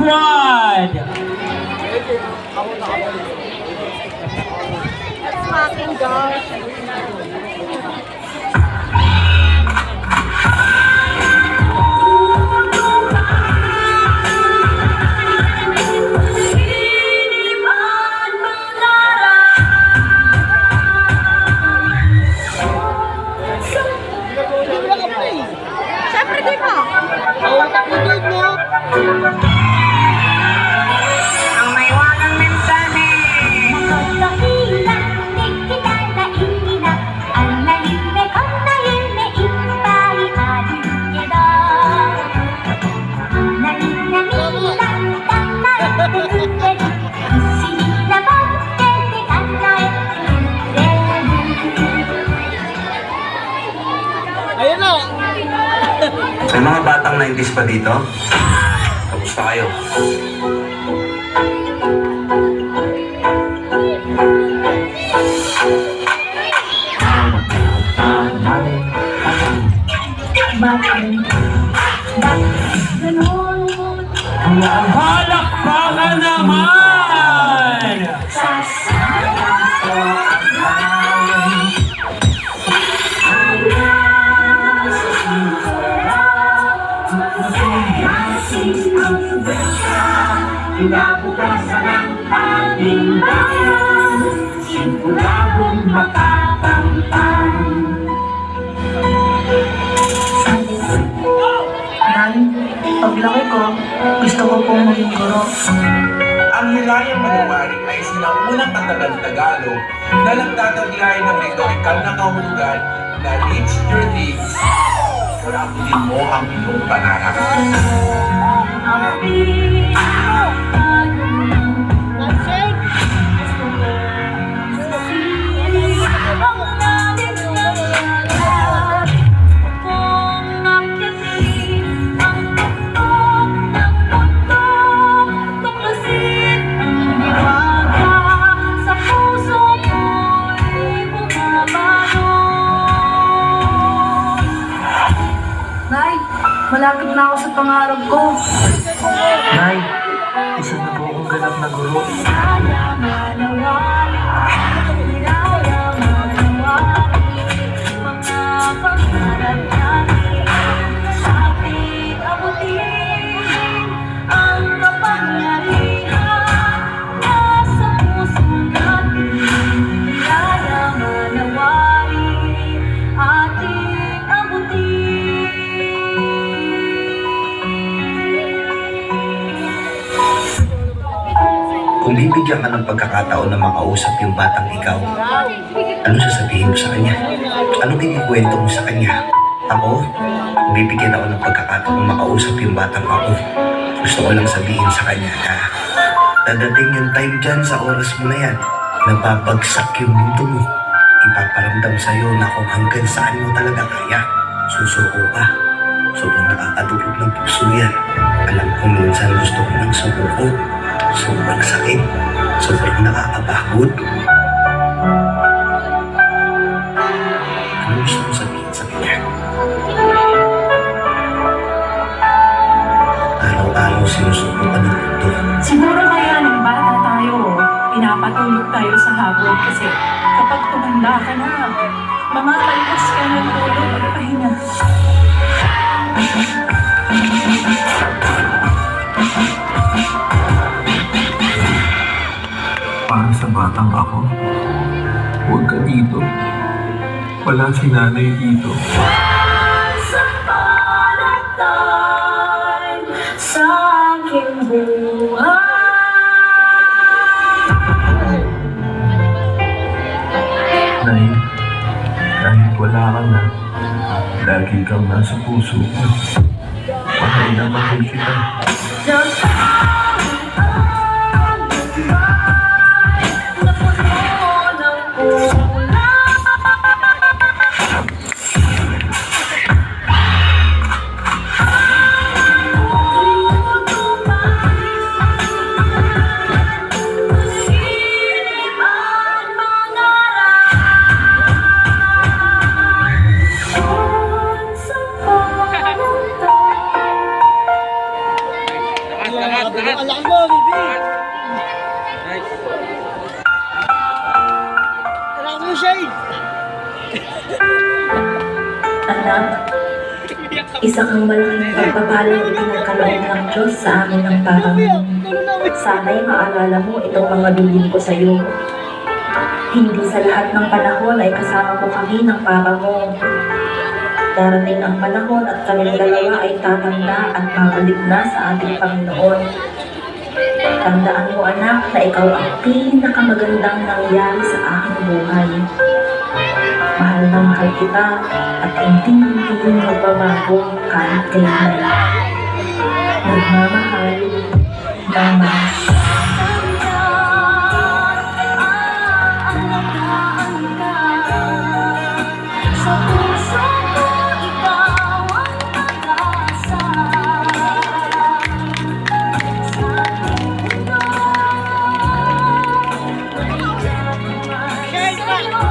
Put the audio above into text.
Squad! That's fucking gosh. Siyempre di ba? Ang may walang mensahe. Ayun na. May mga batang 90s pa dito? Kamusta kayo? Palakpakan naman! Pinabukasan ang aming bayan, simulabong makakamtan. Nay, paglaki ko, gusto ko pong maging guro. Ang Hilayang Manuwaring ay sinaunang katagal-Tagalog na nagtataglayan ng retorikal na kahulugan na reach your dreams. Rapidin mo ang iyong pangarap. Nay, malapit na ako sa pangarap ko. Nay, isa na po akong ganap na guro. Kung bibigyan ka ng pagkakataon na makausap yung batang ikaw, ano sasabihin mo sa kanya? Ano kinikwento mo sa kanya? Ako, kung bibigyan ako ng pagkakataon na makausap yung batang ako, gusto ko lang sabihin sa kanya na dadating yung time dyan sa oras mo na yan, nababagsak yung mundo mo. Ipaparamdam sa'yo na kung hanggang saan mo talaga kaya, susuko ka. Sobrang nakakatulog ng puso yan. Alam kong minsan gusto ko ng sumuko. Sobrang sakit. Sobrang nakakapagod. Ano gusto mo sabihin sa kanya? Araw-araw sinusuko ka ng mundo. Siguro kaya nung bata tayo, pinapatulog tayo sa hapon kasi kapag tumanda ka na, mamapalipas ka ng tulog at pahinga. Para sa batang ako, huwag ka dito. Wala si nanay dito. Sa aking buhay. Nay, kahit wala ka na, lagi kang nasa puso ko. Mahal na mahal kita. Ang laki mo, baby. Kailangan mo shade. Anak, isa kang malaking pagpapalang ipinagkaloob ng Diyos sa amin ng Papa mo. Sana'y maalala mo itong mga bilin ko sa iyo. Hindi sa lahat ng panahon ay kasama mo kami ng Papa mo. Darating ang panahon at kaming dalawa ay tatanda at babalik na sa ating Panginoon. Tandaan mo anak na ikaw ang pinakamagandang nangyari sa aking buhay. Mahal na mahal kita at hindi magbabago kahit kailan. Nagmamahal, Mama. Shade pa.